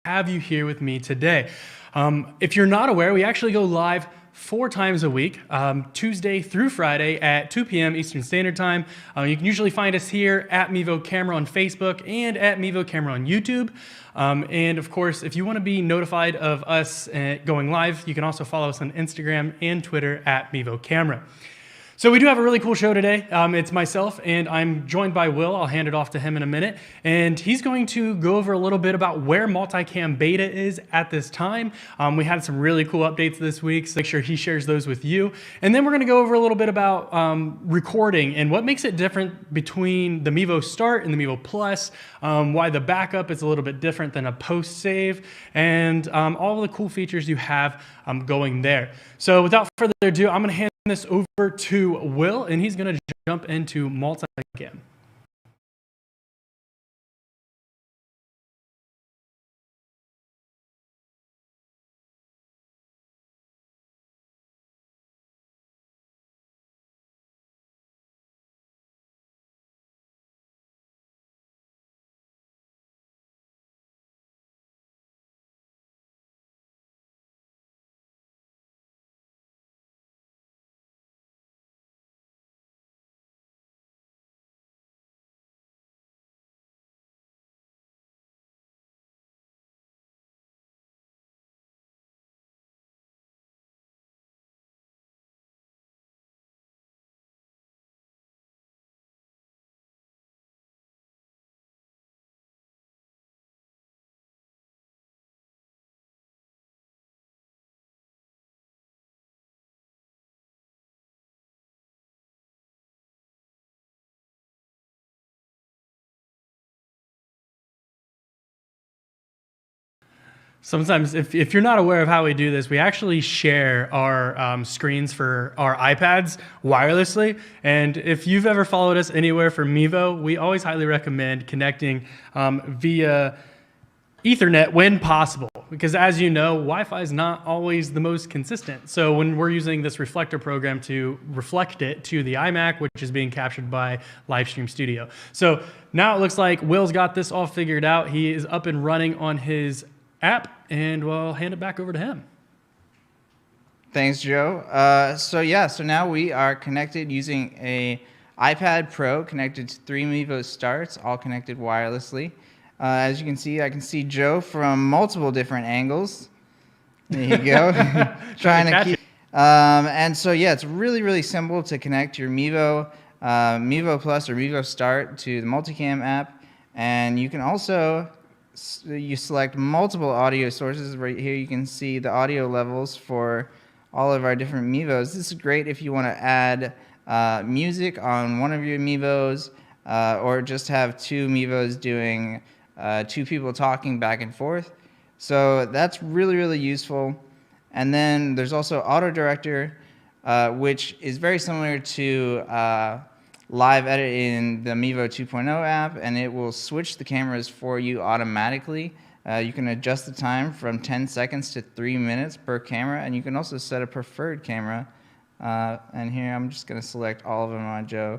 have you here with me today. If you're not aware, we actually go live 4 times a week, Tuesday through Friday at 2 p.m. Eastern Standard Time. You can usually find us here at Mevo Camera on Facebook and at Mevo Camera on YouTube. And of course, if you want to be notified of us going live, you can also follow us on Instagram and Twitter at Mevo Camera. So we do have a really cool show today. It's myself, and I'm joined by Will. I'll hand it off to him in a minute. And he's going to go over a little bit about where multicam beta is at this time. We had some really cool updates this week, so make sure he shares those with you. And then we're going to go over a little bit about recording and what makes it different between the Mevo Start and the Mevo Plus, why the backup is a little bit different than a post save, and all of the cool features you have going there. So without further ado, I'm going to hand this over to Will, and he's going to jump into multicam. Sometimes, if you're not aware of how we do this, we actually share our screens for our iPads wirelessly. And if you've ever followed us anywhere for Mevo, we always highly recommend connecting via Ethernet when possible. Because as you know, Wi-Fi is not always the most consistent. So when we're using this reflector program to reflect it to the iMac, which is being captured by Livestream Studio. So now it looks like Will's got this all figured out. He is up and running on his app, and we'll hand it back over to him. Thanks, Joe. So now we are connected using a iPad Pro connected to 3 Mevo Starts, all connected wirelessly. As you can see, I can see Joe from multiple different angles. There you go. Trying to keep. And so it's really, really simple to connect your Mevo Plus or Mevo Start to the multicam app, and you can also you select multiple audio sources. Right here you can see the audio levels for all of our different Mevos. This is great if you want to add music on one of your Mevos, or just have 2 Mevos doing 2 people talking back and forth. So that's really, really useful. And then there's also Auto Director, which is very similar to live edit in the Mevo 2.0 app, and it will switch the cameras for you automatically. You can adjust the time from 10 seconds to 3 minutes per camera, and you can also set a preferred camera. And here I'm just going to select all of them on Joe.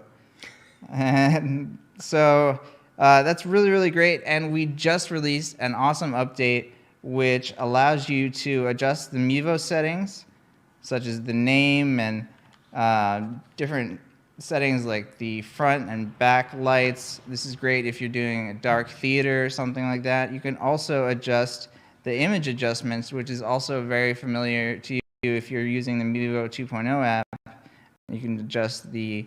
And so that's really, really great. And we just released an awesome update which allows you to adjust the Mevo settings, such as the name and different settings like the front and back lights. This is great if you're doing a dark theater or something like that. You can also adjust the image adjustments, which is also very familiar to you if you're using the Mevo 2.0 app. You can adjust the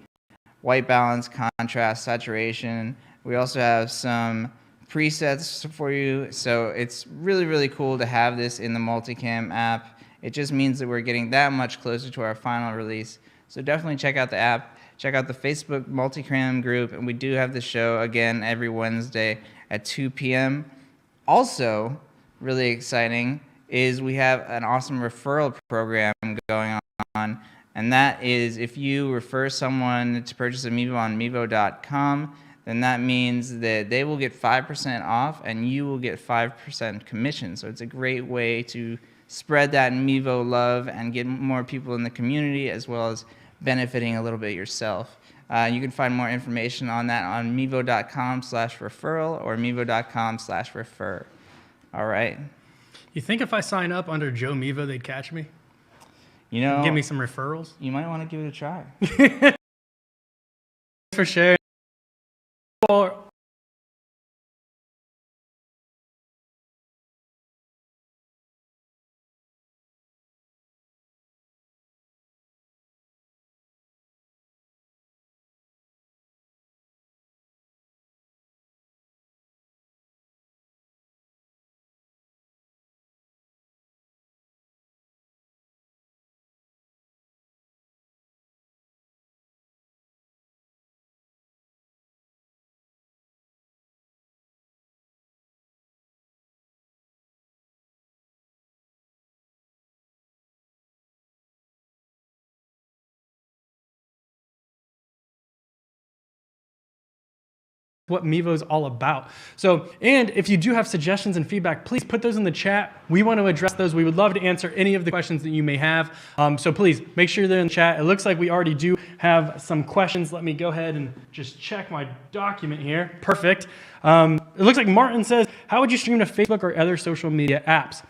white balance, contrast, saturation. We also have some presets for you. So it's really, really cool to have this in the multicam app. It just means that we're getting that much closer to our final release. So definitely check out the app. Check out the Facebook multicam group, and we do have the show again every Wednesday at 2 p.m. Also, really exciting is we have an awesome referral program going on, and that is if you refer someone to purchase a Mevo on Mevo.com, then that means that they will get 5% off and you will get 5% commission. So it's a great way to spread that Mevo love and get more people in the community, as well as benefiting a little bit yourself. You can find more information on that on Mevo.com/referral or Mevo.com/refer. All right. You think if I sign up under Joe Mevo, they'd catch me? You know, Give me some referrals? you might want to give it a try. For sure. What Mevo's all about. So, and if you do have suggestions and feedback, please put those in the chat. We want to address those. We would love to answer any of the questions that you may have. So please make sure they're in the chat. It looks like we already do have some questions. Let me go ahead and just check my document here. Perfect. It looks like Martin says, how would you stream to Facebook or other social media apps?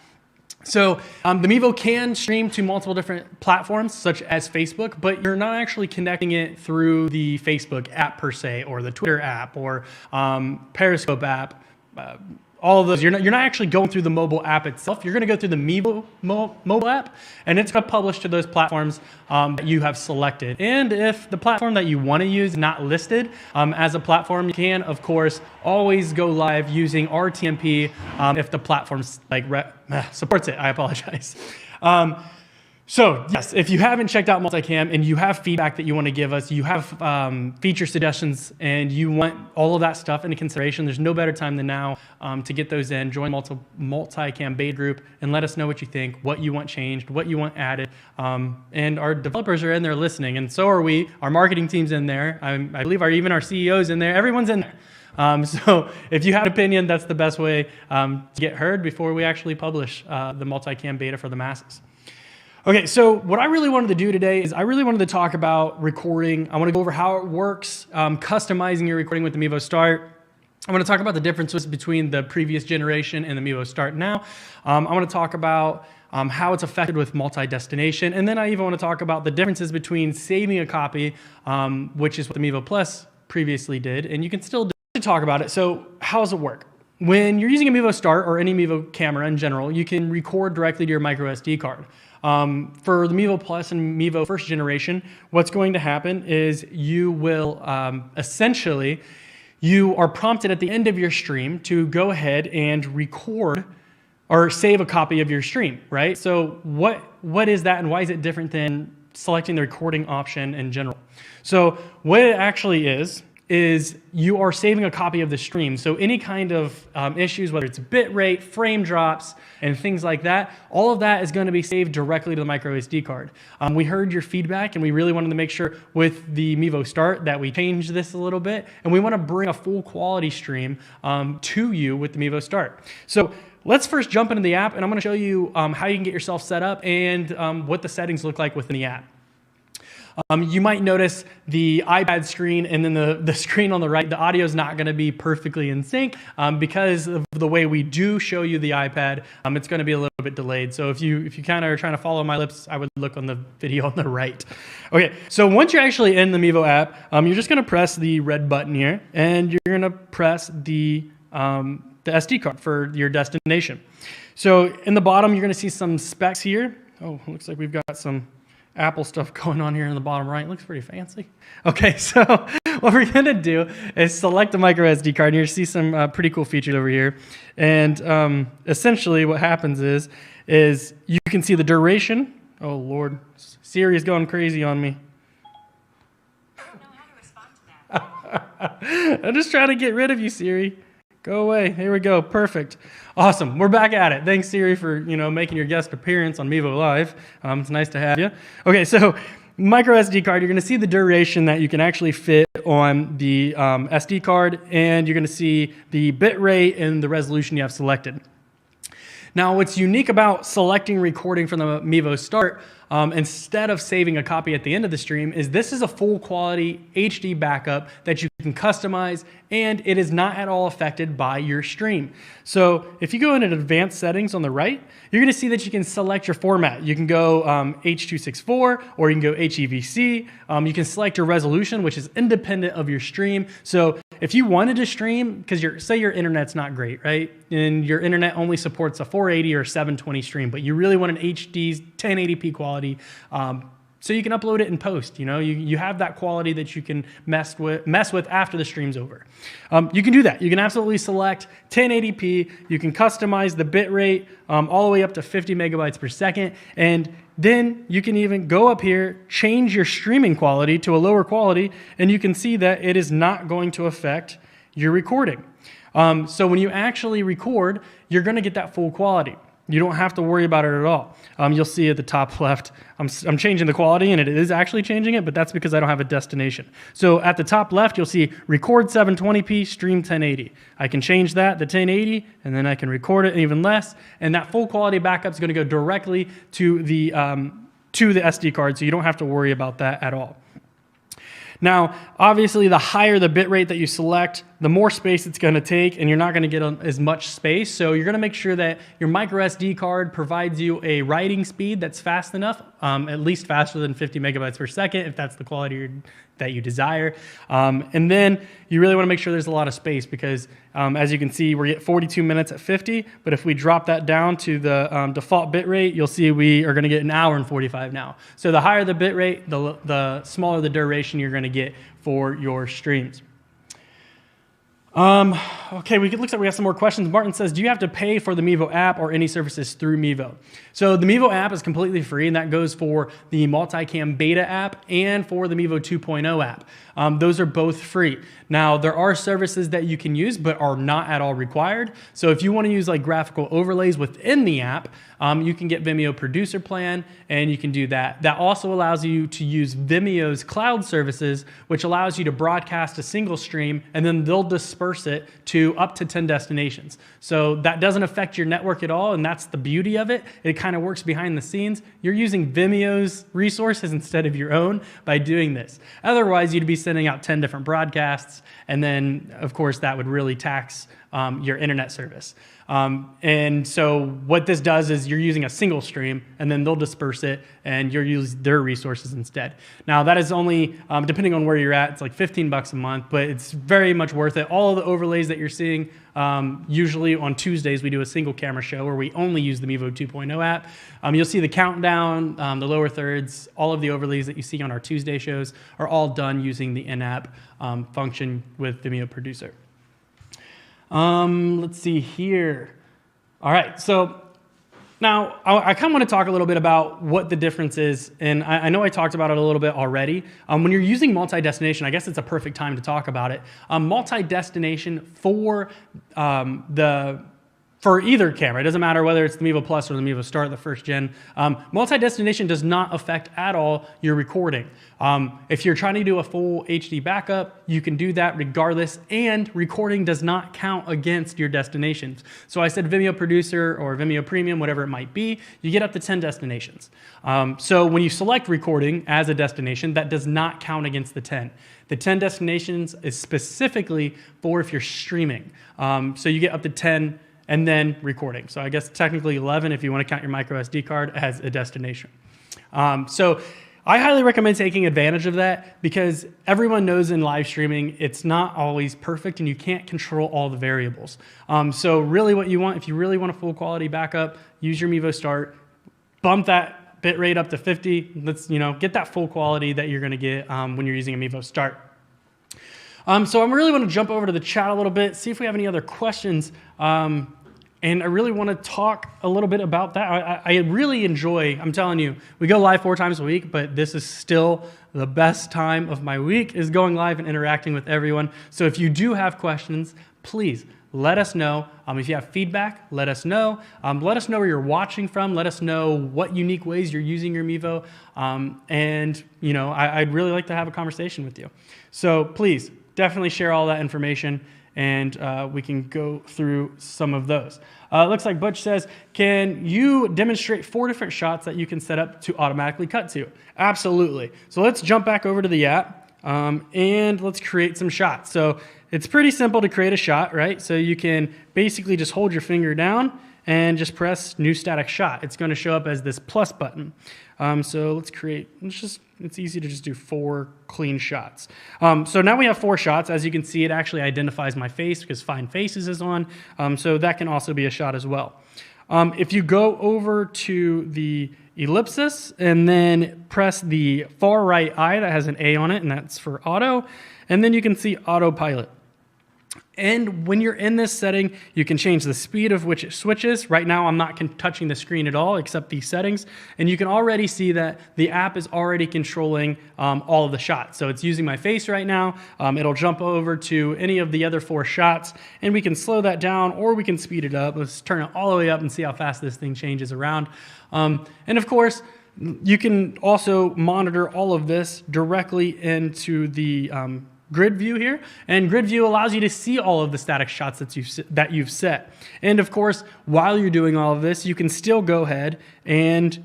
So the Mevo can stream to multiple different platforms, such as Facebook, but you're not actually connecting it through the Facebook app per se, or the Twitter app, or Periscope app. All of those, you're not actually going through the mobile app itself. You're going to go through the Mevo mobile app, and it's going to publish to those platforms that you have selected. And if the platform that you want to use is not listed as a platform, you can, of course, always go live using RTMP if the platform supports it. I apologize. So yes, if you haven't checked out multicam and you have feedback that you want to give us, you have feature suggestions, and you want all of that stuff into consideration, there's no better time than now to get those in. Join multicam beta group and let us know what you think, what you want changed, what you want added. And our developers are in there listening, and so are we. Our marketing team's in there. I believe even our CEO's in there. Everyone's in there. So if you have an opinion, that's the best way to get heard before we actually publish the multicam beta for the masses. Okay, so what I really wanted to do today is I really wanted to talk about recording. I want to go over how it works, customizing your recording with the Mevo Start. I want to talk about the differences between the previous generation and the Mevo Start now. I want to talk about how it's affected with multi-destination, and then I even want to talk about the differences between saving a copy, which is what the Mevo Plus previously did, and you can still do to talk about it. So how does it work? When you're using a Mevo Start or any Mevo camera in general, you can record directly to your micro SD card. For the Mevo Plus and Mevo first generation, what's going to happen is you will essentially, you are prompted at the end of your stream to go ahead and record or save a copy of your stream, right? So what is that, and why is it different than selecting the recording option in general? So what it actually is you are saving a copy of the stream. So any kind of issues, whether it's bit rate, frame drops, and things like that, all of that is going to be saved directly to the micro SD card. We heard your feedback, and we really wanted to make sure with the Mevo Start that we changed this a little bit, and we want to bring a full quality stream to you with the Mevo Start. So let's first jump into the app, and I'm going to show you how you can get yourself set up and what the settings look like within the app. You might notice the iPad screen and then the screen on the right. The audio is not going to be perfectly in sync because of the way we do show you the iPad. It's going to be a little bit delayed. So if you kind of are trying to follow my lips, I would look on the video on the right. Okay, so once you're actually in the Mevo app, you're just going to press the red button here, and you're going to press the SD card for your destination. So in the bottom, you're going to see some specs here. Oh, looks like we've got some Apple stuff going on here in the bottom right. It looks pretty fancy. Okay, so what we're going to do is select the micro SD card. You're going to see some pretty cool features over here. And essentially what happens is you can see the duration. Oh, Lord. Siri is going crazy on me. I don't know how to respond to that. I'm just trying to get rid of you, Siri. Go away. Here we go. Perfect. Awesome. We're back at it. Thanks, Siri, for making your guest appearance on Mevo Live. It's nice to have you. Okay, so micro SD card, you're going to see the duration that you can actually fit on the SD card, and you're going to see the bit rate and the resolution you have selected. Now, what's unique about selecting recording from the Mevo Start instead of saving a copy at the end of the stream is this is a full quality HD backup that you can customize, and it is not at all affected by your stream. So if you go into advanced settings on the right, you're going to see that you can select your format. You can go H.264 or you can go HEVC. You can select your resolution, which is independent of your stream. So if you wanted to stream, because say your internet's not great, right? And your internet only supports a 480 or 720 stream, but you really want an HD 1080p quality, so you can upload it in post. You have that quality that you can mess with after the stream's over. You can do that. You can absolutely select 1080p. You can customize the bit rate all the way up to 50 megabytes per second. And then you can even go up here, change your streaming quality to a lower quality, and you can see that it is not going to affect your recording. So when you actually record, you're going to get that full quality. You don't have to worry about it at all. You'll see at the top left, I'm changing the quality, and it is actually changing it, but that's because I don't have a destination. So at the top left, you'll see record 720p, stream 1080. I can change that to 1080, and then I can record it even less, and that full quality backup is going to go directly to the SD card, so you don't have to worry about that at all. Now, obviously, the higher the bit rate that you select, the more space it's going to take, and you're not going to get as much space. So you're going to make sure that your micro SD card provides you a writing speed that's fast enough, at least faster than 50 megabytes per second, if that's the quality that you desire. And then you really want to make sure there's a lot of space because, as you can see, we're at 42 minutes at 50, but if we drop that down to the default bit rate, you'll see we are going to get an hour and 45 now. So the higher the bit rate, the smaller the duration you're going to get for your streams. Okay, it looks like we have some more questions. Martin says, do you have to pay for the Mevo app or any services through Mevo? So the Mevo app is completely free, and that goes for the multicam beta app and for the Mevo 2.0 app. Those are both free. Now, there are services that you can use but are not at all required. So if you want to use like graphical overlays within the app, you can get Vimeo Producer Plan, and you can do that. That also allows you to use Vimeo's cloud services, which allows you to broadcast a single stream, and then they'll disperse it to up to 10 destinations. So that doesn't affect your network at all, and that's the beauty of it. It kind of works behind the scenes. You're using Vimeo's resources instead of your own by doing this. Otherwise, you'd be sending out 10 different broadcasts, and then, of course, that would really tax your internet service. And so what this does is you're using a single stream, and then they'll disperse it, and you'll use their resources instead. Now, that is only, depending on where you're at, it's like $15 a month, but it's very much worth it. All of the overlays that you're seeing, usually on Tuesdays, we do a single camera show where we only use the Mevo 2.0 app. You'll see the countdown, the lower thirds, all of the overlays that you see on our Tuesday shows are all done using the in-app function with Vimeo Producer. Let's see here. All right, so now I kind of want to talk a little bit about what the difference is, and I know I talked about it a little bit already. When you're using multi-destination, I guess it's a perfect time to talk about it. Multi-destination for for either camera, it doesn't matter whether it's the Mevo Plus or the Mevo Start, the first gen, multi-destination does not affect at all your recording. If you're trying to do a full HD backup, you can do that regardless, and recording does not count against your destinations. So I said Vimeo Producer or Vimeo Premium, whatever it might be, you get up to 10 destinations. So when you select recording as a destination, that does not count against the 10. The 10 destinations is specifically for if you're streaming. So you get up to 10 and then recording. So I guess technically 11 if you want to count your micro SD card as a destination. So I highly recommend taking advantage of that because everyone knows in live streaming, it's not always perfect and you can't control all the variables. So really what you want, if you really want a full quality backup, use your Mevo Start, bump that bit rate up to 50. Let's get that full quality that you're gonna get when you're using a Mevo Start. So I really want to jump over to the chat a little bit, see if we have any other questions. And I really want to talk a little bit about that. I really enjoy, I'm telling you, we go live 4 times a week, but this is still the best time of my week is going live and interacting with everyone. So if you do have questions, please let us know. If you have feedback, let us know. Let us know where you're watching from. Let us know what unique ways you're using your Mevo. And I'd really like to have a conversation with you. So please, definitely share all that information, and we can go through some of those. Looks like Butch says, can you demonstrate 4 different shots that you can set up to automatically cut to? Absolutely. So let's jump back over to the app. And let's create some shots. So it's pretty simple to create a shot, right? So you can basically just hold your finger down and just press new static shot. It's going to show up as this plus button. So let's create, it's easy to just do 4 clean shots. So now we have 4 shots. As you can see, it actually identifies my face because Find Faces is on. So that can also be a shot as well. If you go over to the ellipsis and then press the far right eye that has an A on it, and that's for auto, and then you can see Autopilot. And when you're in this setting, you can change the speed of which it switches. Right now, I'm not touching the screen at all except these settings. And you can already see that the app is already controlling all of the shots. So it's using my face right now. It'll jump over to any of the other 4 shots, and we can slow that down or we can speed it up. Let's turn it all the way up and see how fast this thing changes around. And of course, you can also monitor all of this directly into the grid view here, and grid view allows you to see all of the static shots that you've set. And of course, while you're doing all of this, you can still go ahead and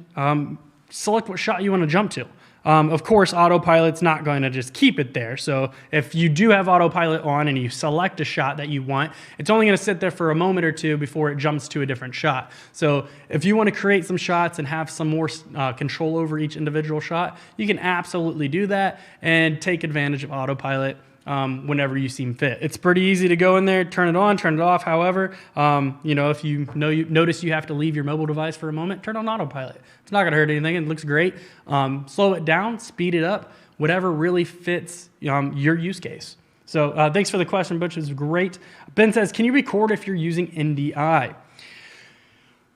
select what shot you want to jump to. Of course, Autopilot's not going to just keep it there. So if you do have Autopilot on and you select a shot that you want, it's only going to sit there for a moment or 2 before it jumps to a different shot. So if you want to create some shots and have some more control over each individual shot, you can absolutely do that and take advantage of Autopilot whenever you seem fit. It's pretty easy to go in there, turn it on, turn it off. However, if you notice you have to leave your mobile device for a moment, turn on Autopilot. It's not going to hurt anything. It looks great. Slow it down, speed it up, whatever really fits your use case. So thanks for the question, Butch. It was great. Ben says, can you record if you're using NDI?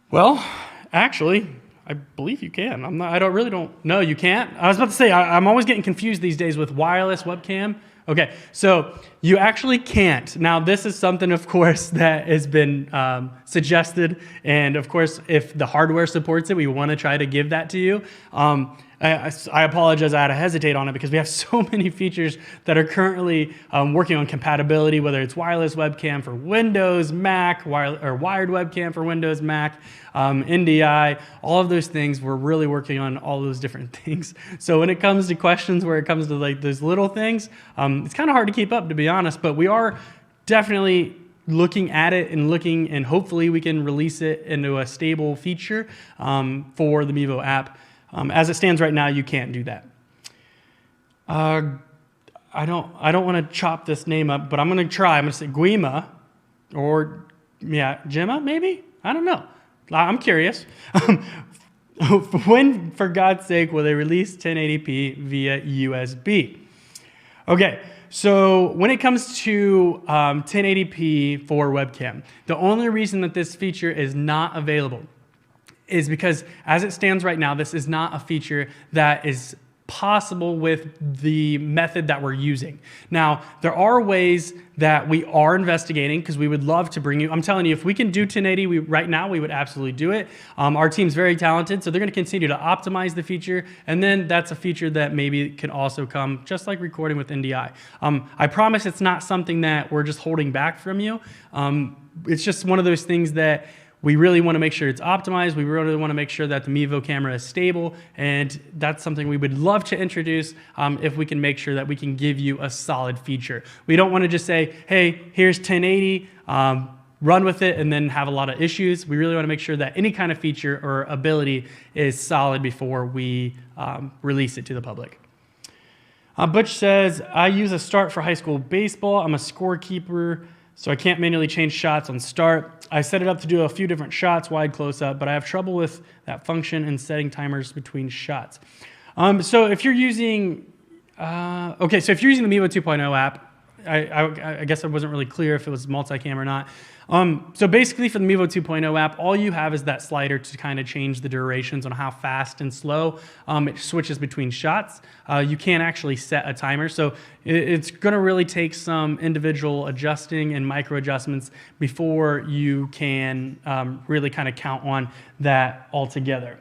Well, actually, I believe you can. No, you can't. I was about to say, I'm always getting confused these days with wireless webcam. Okay, so you actually can't. Now, this is something, of course, that has been suggested. And of course, if the hardware supports it, we want to try to give that to you. I apologize, I had to hesitate on it because we have so many features that are currently working on compatibility, whether it's wireless webcam for Windows, Mac, wired webcam for Windows, Mac, NDI, all of those things. We're really working on all those different things. So when it comes to questions where it comes to like those little things, it's kind of hard to keep up, to be honest, but we are definitely looking at it and hopefully we can release it into a stable feature for the Mevo app. As it stands right now, you can't do that. I don't want to chop this name up, but I'm going to try. I'm going to say Guima, or Gemma, maybe? I don't know. I'm curious. When, for God's sake, will they release 1080p via USB? Okay, so when it comes to 1080p for webcam, the only reason that this feature is not available is because as it stands right now, this is not a feature that is possible with the method that we're using. Now, there are ways that we are investigating because we would love to bring you, I'm telling you, if we can do 1080 right now, we would absolutely do it. Our team's very talented, so they're going to continue to optimize the feature, and then that's a feature that maybe can also come just like recording with NDI. I promise it's not something that we're just holding back from you. It's just one of those things that we really want to make sure it's optimized. We really want to make sure that the Mevo camera is stable, and that's something we would love to introduce if we can make sure that we can give you a solid feature. We don't want to just say, hey, here's 1080, run with it, and then have a lot of issues. We really want to make sure that any kind of feature or ability is solid before we release it to the public. Butch says, I use a start for high school baseball. I'm a scorekeeper, so I can't manually change shots on start. I set it up to do a few different shots, wide, close up, but I have trouble with that function and setting timers between shots. So if you're using, the Mevo 2.0 app, I guess I wasn't really clear if it was multicam or not. So basically for the Mevo 2.0 app, all you have is that slider to kind of change the durations on how fast and slow it switches between shots. You can't actually set a timer. So it's going to really take some individual adjusting and micro adjustments before you can really kind of count on that altogether.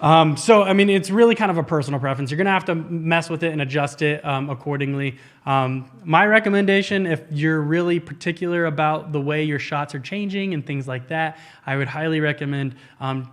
It's really kind of a personal preference. You're going to have to mess with it and adjust it accordingly. My recommendation, if you're really particular about the way your shots are changing and things like that, I would highly recommend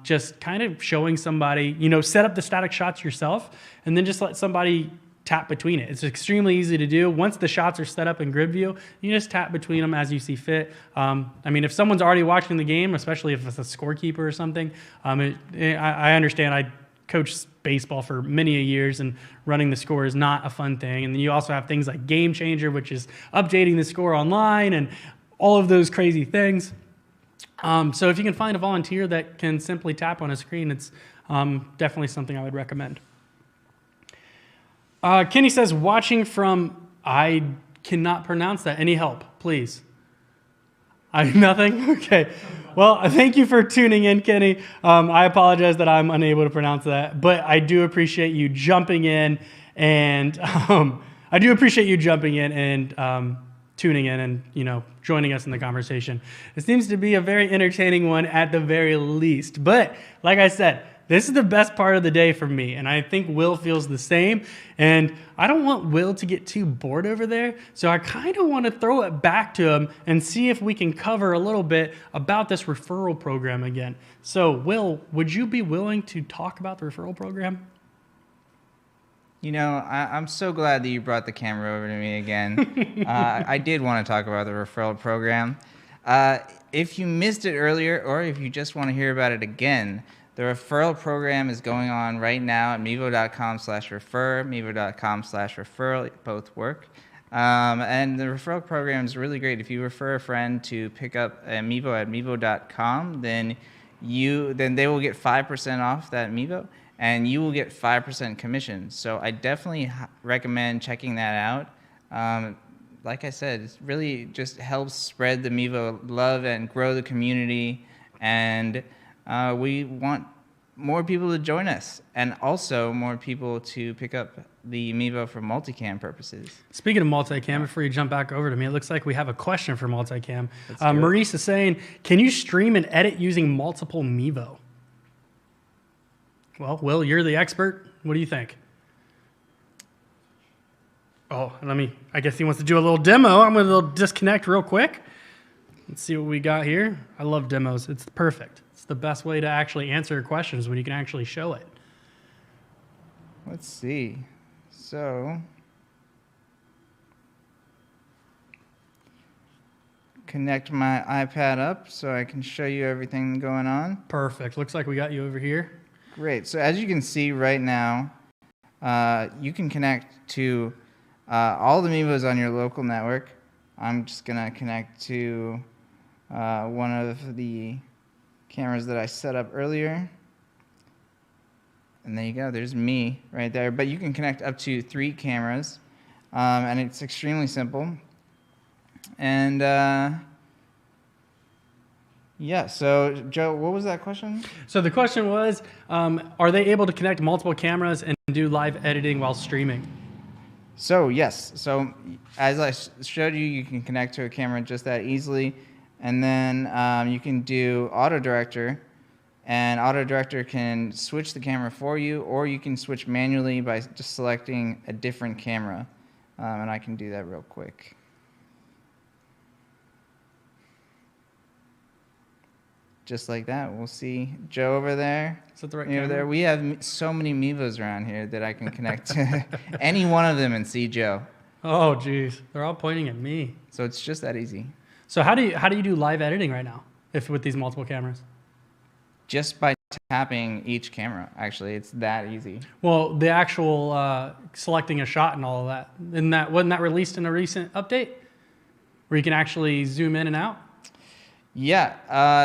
just kind of showing somebody, set up the static shots yourself, and then just let somebody tap between it. It's extremely easy to do. Once the shots are set up in grid view, you just tap between them as you see fit. I mean, if someone's already watching the game, especially if it's a scorekeeper or something, I understand. I coached baseball for many years, and running the score is not a fun thing. And then you also have things like Game Changer, which is updating the score online and all of those crazy things. So if you can find a volunteer that can simply tap on a screen, it's definitely something I would recommend. Kenny says, watching from, I cannot pronounce that. Any help, please? Nothing? Okay. Well, thank you for tuning in, Kenny. I apologize that I'm unable to pronounce that, but I do appreciate you jumping in and tuning in and, joining us in the conversation. It seems to be a very entertaining one at the very least. But like I said, this is the best part of the day for me, and I think Will feels the same. And I don't want Will to get too bored over there, so I kind of want to throw it back to him and see if we can cover a little bit about this referral program again. So, Will, would you be willing to talk about the referral program? I'm so glad that you brought the camera over to me again. I did want to talk about the referral program. If you missed it earlier, or if you just want to hear about it again, the referral program is going on right now at mevo.com/refer, mevo.com/referral. Both work. And the referral program is really great. If you refer a friend to pick up a Mevo at mevo.com, then they will get 5% off that Mevo, and you will get 5% commission. So I definitely recommend checking that out. Like I said, it really just helps spread the Mevo love and grow the community. And we want more people to join us, and also more people to pick up the Mevo for multicam purposes. Speaking of multicam, before you jump back over to me, it looks like we have a question for multicam. Maurice is saying, can you stream and edit using multiple Mevo? Well, Will, you're the expert. What do you think? Oh, I guess he wants to do a little demo. I'm going to disconnect real quick. Let's see what we got here. I love demos. It's perfect. It's the best way to actually answer questions when you can actually show it. Let's see. So, connect my iPad up so I can show you everything going on. Perfect. Looks like we got you over here. Great. So as you can see right now, you can connect to all the Mevos on your local network. I'm just going to connect to one of the cameras that I set up earlier. And there you go. There's me right there. But you can connect up to 3 cameras, and it's extremely simple. And yeah, so Joe, what was that question? So the question was, are they able to connect multiple cameras and do live editing while streaming? So yes. So as I showed you, you can connect to a camera just that easily. And then you can do Auto Director, and Auto Director can switch the camera for you, or you can switch manually by just selecting a different camera. And I can do that real quick. Just like that. We'll see Joe over there. Is that the right over camera? there. We have so many Mevos around here that I can connect to any one of them and see Joe. Oh, geez. They're all pointing at me. So it's just that easy. So how do you do live editing right now with these multiple cameras? Just by tapping each camera, actually. It's that easy. Well, the actual selecting a shot and all of that, wasn't that released in a recent update where you can actually zoom in and out? Yeah,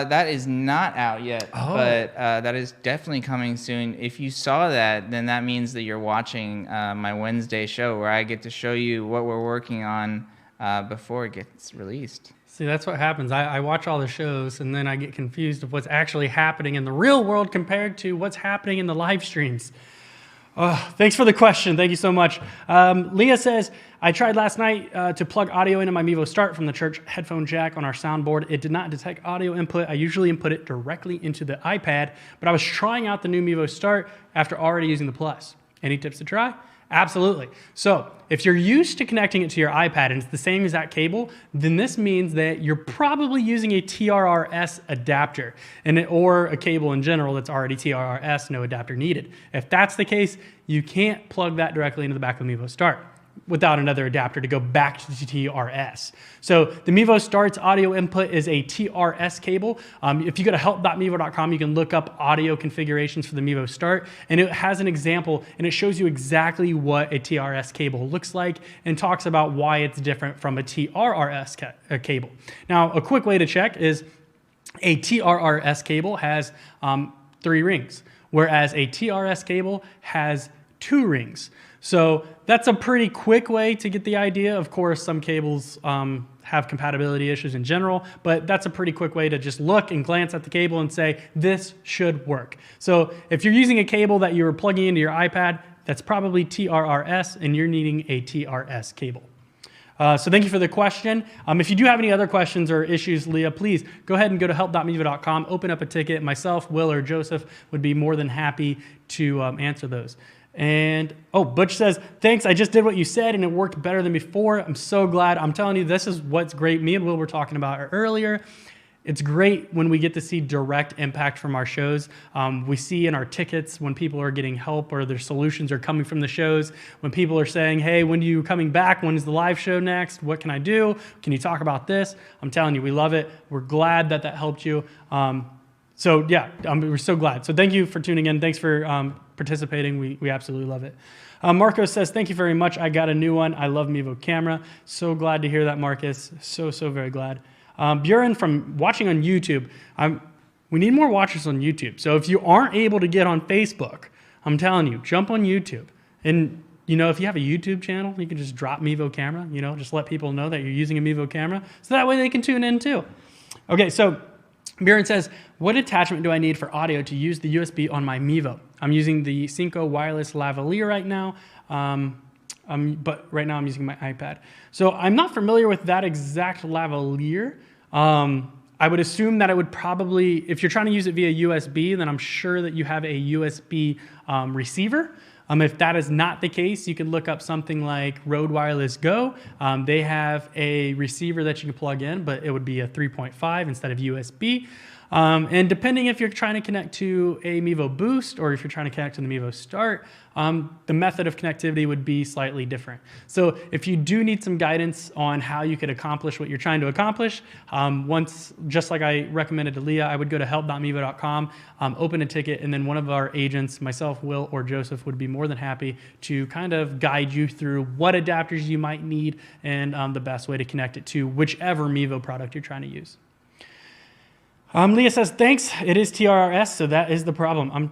that is not out yet, but that is definitely coming soon. If you saw that, then that means that you're watching my Wednesday show where I get to show you what we're working on before it gets released. See, that's what happens. I watch all the shows, and then I get confused of what's actually happening in the real world compared to what's happening in the live streams. Thanks for the question. Thank you so much. Leah says, I tried last night to plug audio into my Mevo Start from the church headphone jack on our soundboard. It did not detect audio input. I usually input it directly into the iPad, but I was trying out the new Mevo Start after already using the Plus. Any tips to try? Absolutely. So if you're used to connecting it to your iPad and it's the same exact cable, then this means that you're probably using a TRRS adapter or a cable in general that's already TRRS, no adapter needed. If that's the case, you can't plug that directly into the back of the Mevo Start without another adapter to go back to TRS. So the Mevo Start's audio input is a TRS cable. If you go to help.mevo.com, you can look up audio configurations for the Mevo Start, and it has an example, and it shows you exactly what a TRS cable looks like and talks about why it's different from a TRRS cable. Now, a quick way to check is a TRRS cable has 3 rings, whereas a TRS cable has 2 rings. So that's a pretty quick way to get the idea. Of course, some cables have compatibility issues in general, but that's a pretty quick way to just look and glance at the cable and say, this should work. So if you're using a cable that you're plugging into your iPad, that's probably TRRS, and you're needing a TRS cable. So thank you for the question. If you do have any other questions or issues, Leah, please go ahead and go to help.mevo.com, open up a ticket. Myself, Will, or Joseph would be more than happy to answer those. And, oh, Butch says, thanks, I just did what you said and it worked better than before. I'm so glad. I'm telling you, this is what's great. Me and Will were talking about earlier. It's great when we get to see direct impact from our shows. We see in our tickets when people are getting help or their solutions are coming from the shows, when people are saying, hey, when are you coming back? When is the live show next? What can I do? Can you talk about this? I'm telling you, we love it. We're glad that that helped you. So yeah, we're so glad. So thank you for tuning in. Thanks for participating. We absolutely love it. Marcos says, thank you very much. I got a new one. I love Mevo Camera. So glad to hear that, Marcus. So very glad. Buren from watching on YouTube. We need more watchers on YouTube. So if you aren't able to get on Facebook, I'm telling you, jump on YouTube. And you know, if you have a YouTube channel, you can just drop Mevo Camera, you know, just let people know that you're using a Mevo Camera. So that way they can tune in too. Okay, so Buren says, what attachment do I need for audio to use the USB on my Mevo? I'm using the Cinco wireless lavalier right now, but right now I'm using my iPad. So I'm not familiar with that exact lavalier. I would assume that it would probably, if you're trying to use it via USB, then I'm sure that you have a USB receiver. If that is not the case, you can look up something like Rode Wireless Go. They have a receiver that you can plug in, but it would be a 3.5 instead of USB. And depending if you're trying to connect to a Mevo Boost or if you're trying to connect to the Mevo Start, the method of connectivity would be slightly different. So if you do need some guidance on how you could accomplish what you're trying to accomplish, just like I recommended to Leah, I would go to help.mevo.com, open a ticket, and then one of our agents, myself, Will, or Joseph, would be more than happy to kind of guide you through what adapters you might need and the best way to connect it to whichever Mevo product you're trying to use. Leah says, thanks, it is TRRS, so that is the problem.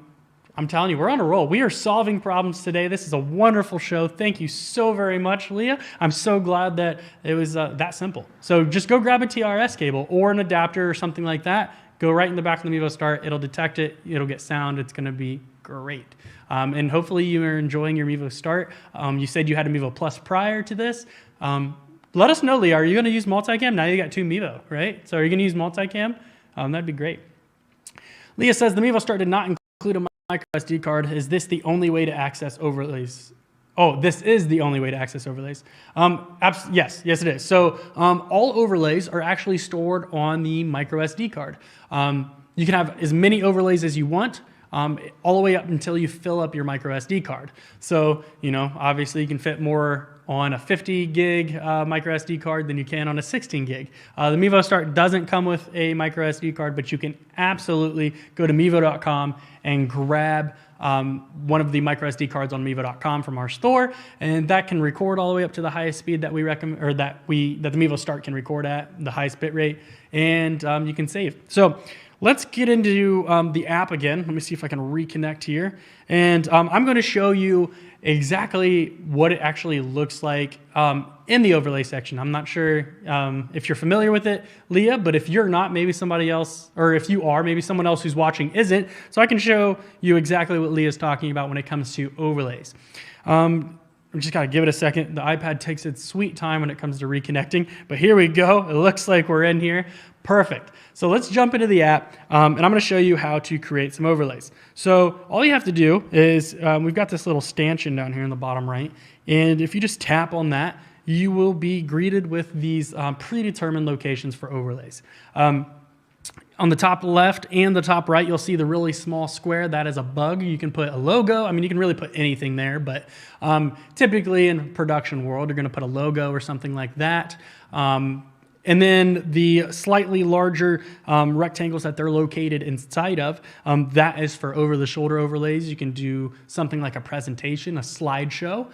I'm telling you, we're on a roll. We are solving problems today. This is a wonderful show. Thank you so very much, Leah. I'm so glad that it was that simple. So just go grab a TRRS cable or an adapter or something like that. Go right in the back of the Mevo Start. It'll detect it. It'll get sound. It's going to be great. And hopefully you are enjoying your Mevo Start. You said you had a Mevo Plus prior to this. Let us know, Leah. Are you going to use multicam? Now you got 2 Mevo, right? So are you going to use multicam? That'd be great. Leah says, the Mevo Start did not include a micro SD card. Is this the only way to access overlays? Oh, this is the only way to access overlays. Yes, it is. So all overlays are actually stored on the micro SD card. You can have as many overlays as you want, all the way up until you fill up your micro SD card. So, you know, obviously you can fit more on a 50 gig micro SD card than you can on a 16 gig. The Mevo Start doesn't come with a micro SD card, but you can absolutely go to mevo.com and grab one of the micro SD cards on mevo.com from our store, and that can record all the way up to the highest speed that we recommend, or that the Mevo Start can record at, the highest bit rate, and you can save. So let's get into the app again. Let me see if I can reconnect here. And I'm going to show you exactly what it actually looks like in the overlay section. I'm not sure if you're familiar with it, Leah, but if you're not, maybe somebody else, or if you are, maybe someone else who's watching isn't. So I can show you exactly what Leah's talking about when it comes to overlays. We just got to give it a second. The iPad takes its sweet time when it comes to reconnecting, but here we go. It looks like we're in here. Perfect. So let's jump into the app, and I'm going to show you how to create some overlays. So all you have to do is, we've got this little stanchion down here in the bottom right, and if you just tap on that, you will be greeted with these predetermined locations for overlays. On the top left and the top right, you'll see the really small square. That is a bug. You can put a logo. I mean, you can really put anything there, but typically in production world, you're going to put a logo or something like that. And then the slightly larger rectangles that they're located inside of, that is for over-the-shoulder overlays. You can do something like a presentation, a slideshow.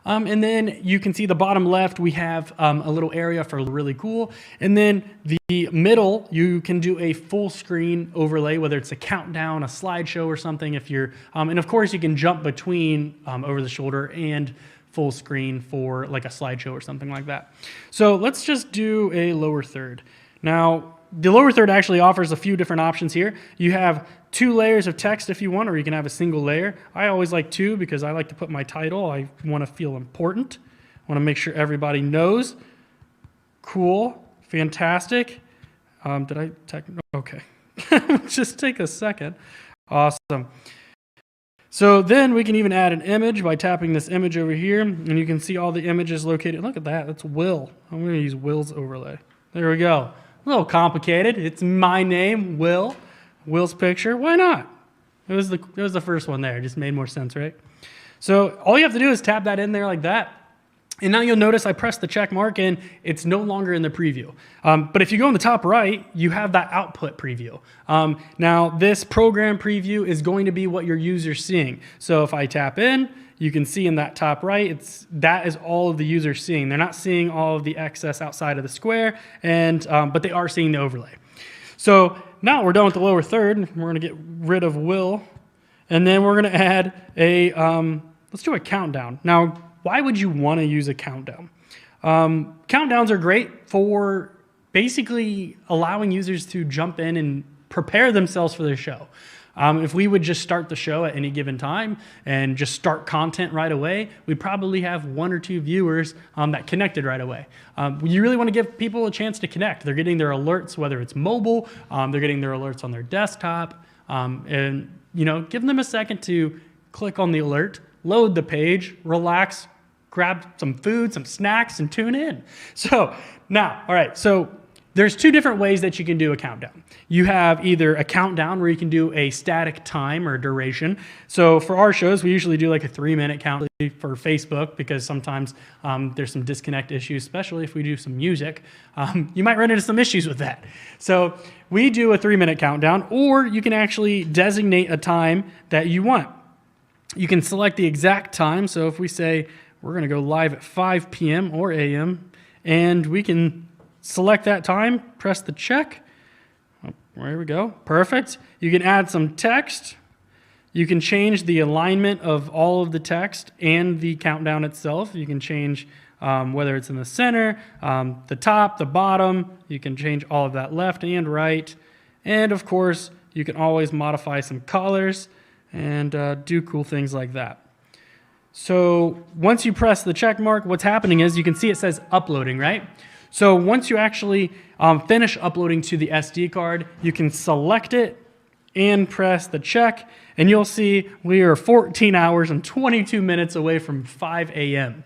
And then you can see the bottom left, we have a little area for really cool. And then the middle, you can do a full screen overlay, whether it's a countdown, a slideshow or something if you're, and of course you can jump between over the shoulder and full screen for like a slideshow or something like that. So let's just do a lower third. Now, the lower third actually offers a few different options here. You have 2 layers of text if you want, or you can have a single layer. I always like 2 because I like to put my title. I want to feel important. I want to make sure everybody knows. Cool. Fantastic. Did I tech? Okay. Just take a second. Awesome. So then we can even add an image by tapping this image over here, and you can see all the images located. Look at that. That's Will. I'm going to use Will's overlay. There we go. A little complicated. It's my name, Will. Will's picture. Why not? It was the first one there. It just made more sense, right? So all you have to do is tap that in there like that. And now you'll notice I pressed the check mark and it's no longer in the preview. But if you go in the top right, you have that output preview. Now this program preview is going to be what your user's seeing. So if I tap in, you can see in that top right, that is all of the users seeing. They're not seeing all of the excess outside of the square, but they are seeing the overlay. So now we're done with the lower third. We're going to get rid of Will, and then we're going to add let's do a countdown. Now, why would you want to use a countdown? Countdowns are great for basically allowing users to jump in and prepare themselves for their show. If we would just start the show at any given time and just start content right away, we'd probably have 1 or 2 viewers that connected right away. You really want to give people a chance to connect. They're getting their alerts, whether it's mobile, they're getting their alerts on their desktop, and give them a second to click on the alert, load the page, relax, grab some food, some snacks, and tune in. So now, all right, so there's 2 different ways that you can do a countdown. You have either a countdown where you can do a static time or duration. So for our shows, we usually do like a 3-minute count for Facebook because sometimes there's some disconnect issues, especially if we do some music. You might run into some issues with that. So we do a 3-minute countdown, or you can actually designate a time that you want. You can select the exact time. So if we say we're going to go live at 5 p.m. or a.m., and we can select that time, press the check. Oh, there we go. Perfect. You can add some text. You can change the alignment of all of the text and the countdown itself. You can change whether it's in the center, the top, the bottom. You can change all of that left and right. And of course, you can always modify some colors and do cool things like that. So once you press the check mark, what's happening is you can see it says uploading, right? So once you actually finish uploading to the SD card, you can select it and press the check, and you'll see we are 14 hours and 22 minutes away from 5 a.m.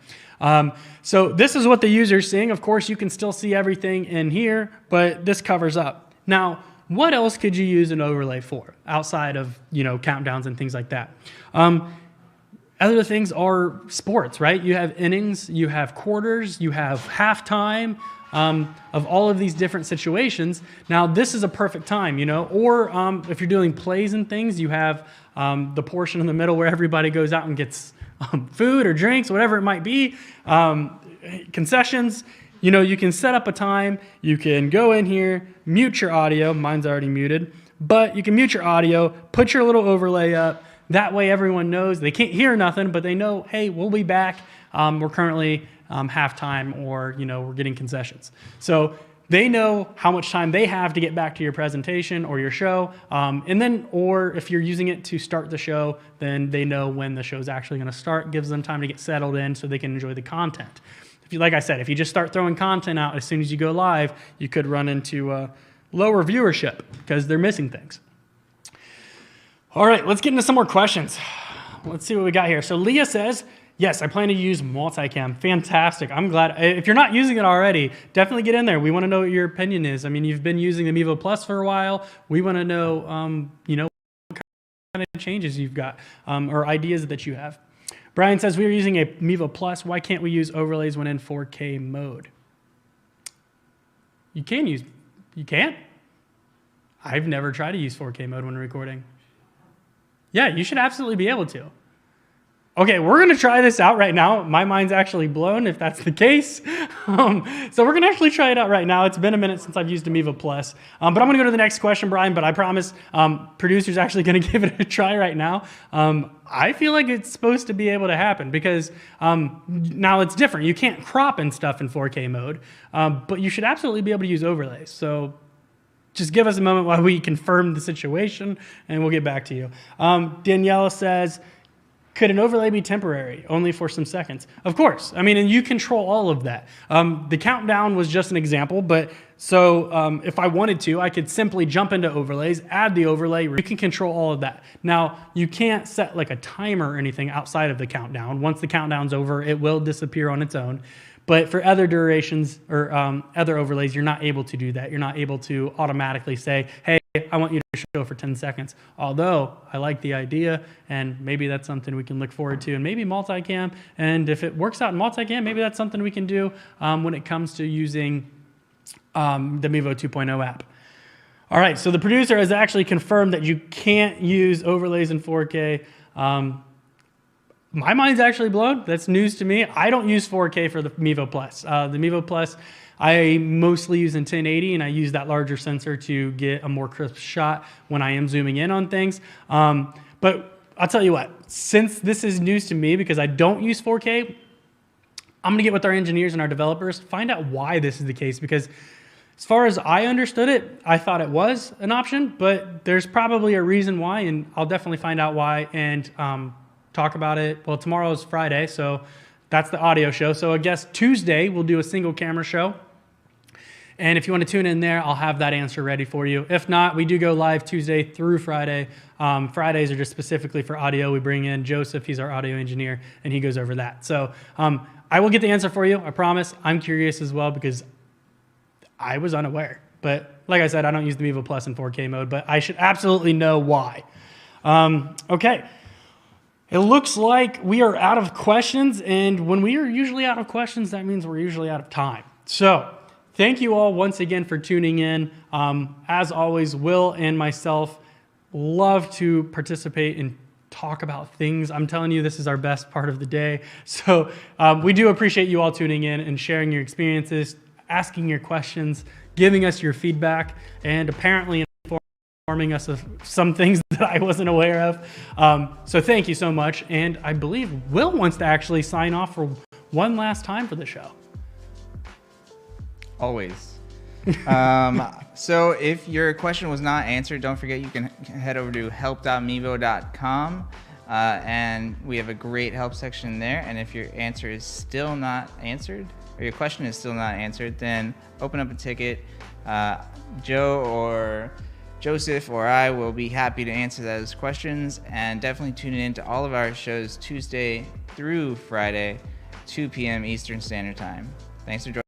So this is what the user is seeing. Of course, you can still see everything in here, but this covers up. Now, what else could you use an overlay for outside of countdowns and things like that? Other things are sports, right? You have innings, you have quarters, you have halftime of all of these different situations. Now, this is a perfect time, or if you're doing plays and things, you have the portion in the middle where everybody goes out and gets food or drinks, whatever it might be, concessions. You can set up a time, you can go in here, mute your audio, mine's already muted, but you can mute your audio, put your little overlay up. That way everyone knows they can't hear nothing, but they know, hey, we'll be back. We're currently halftime, or we're getting concessions. So they know how much time they have to get back to your presentation or your show. And then, or if you're using it to start the show, then they know when the show's actually going to start, gives them time to get settled in so they can enjoy the content. If you, like I said, if you just start throwing content out as soon as you go live, you could run into lower viewership because they're missing things. All right, let's get into some more questions. Let's see what we got here. So Leah says, yes, I plan to use multicam. Fantastic. I'm glad. If you're not using it already, definitely get in there. We want to know what your opinion is. I mean, you've been using the Mevo Plus for a while. We want to know, you know, what kind of changes you've got or ideas that you have. Brian says, we are using a Mevo Plus. Why can't we use overlays when in 4K mode? You can't? I've never tried to use 4K mode when recording. Yeah, you should absolutely be able to. Okay, we're going to try this out right now. My mind's actually blown if that's the case. So we're going to actually try it out right now. It's been a minute since I've used a Mevo Plus. But I'm going to go to the next question, Brian, but I promise producer's actually going to give it a try right now. I feel like it's supposed to be able to happen because now it's different. You can't crop and stuff in 4K mode, but you should absolutely be able to use overlays. So just give us a moment while we confirm the situation, and we'll get back to you. Danielle says, could an overlay be temporary, only for some seconds? Of course. I mean, and you control all of that. The countdown was just an example, but so if I wanted to, I could simply jump into overlays, add the overlay. You can control all of that. Now, you can't set like a timer or anything outside of the countdown. Once the countdown's over, it will disappear on its own. But for other durations or other overlays, you're not able to do that. You're not able to automatically say, hey, I want you to show for 10 seconds. Although I like the idea, and maybe that's something we can look forward to, and maybe multicam. And if it works out in multicam, maybe that's something we can do when it comes to using the Mevo 2.0 app. All right, so the producer has actually confirmed that you can't use overlays in 4K. My mind's actually blown. That's news to me. I don't use 4K for the Mevo Plus. The Mevo Plus, I mostly use in 1080, and I use that larger sensor to get a more crisp shot when I am zooming in on things. But I'll tell you what, since this is news to me because I don't use 4K, I'm going to get with our engineers and our developers, find out why this is the case, because as far as I understood it, I thought it was an option, but there's probably a reason why, and I'll definitely find out why and talk about it. Well, tomorrow's Friday, so that's the audio show. So I guess Tuesday we'll do a single camera show. And if you want to tune in there, I'll have that answer ready for you. If not, we do go live Tuesday through Friday. Fridays are just specifically for audio. We bring in Joseph, he's our audio engineer, and he goes over that. So I will get the answer for you, I promise. I'm curious as well because I was unaware. But like I said, I don't use the Mevo Plus in 4K mode, but I should absolutely know why. Okay. It looks like we are out of questions, and when we are usually out of questions, that means we're usually out of time. So thank you all once again for tuning in. As always, Will and myself love to participate and talk about things. I'm telling you, this is our best part of the day. So we do appreciate you all tuning in and sharing your experiences, asking your questions, giving us your feedback, and apparently informing us of some things that I wasn't aware of. So thank you so much. And I believe Will wants to actually sign off for one last time for the show. Always. So if your question was not answered, don't forget you can head over to help.mevo.com and we have a great help section there. And if your answer is still not answered, or your question is still not answered, then open up a ticket. Joe or Joseph or I will be happy to answer those questions, and definitely tune in to all of our shows Tuesday through Friday, 2 p.m. Eastern Standard Time. Thanks for joining.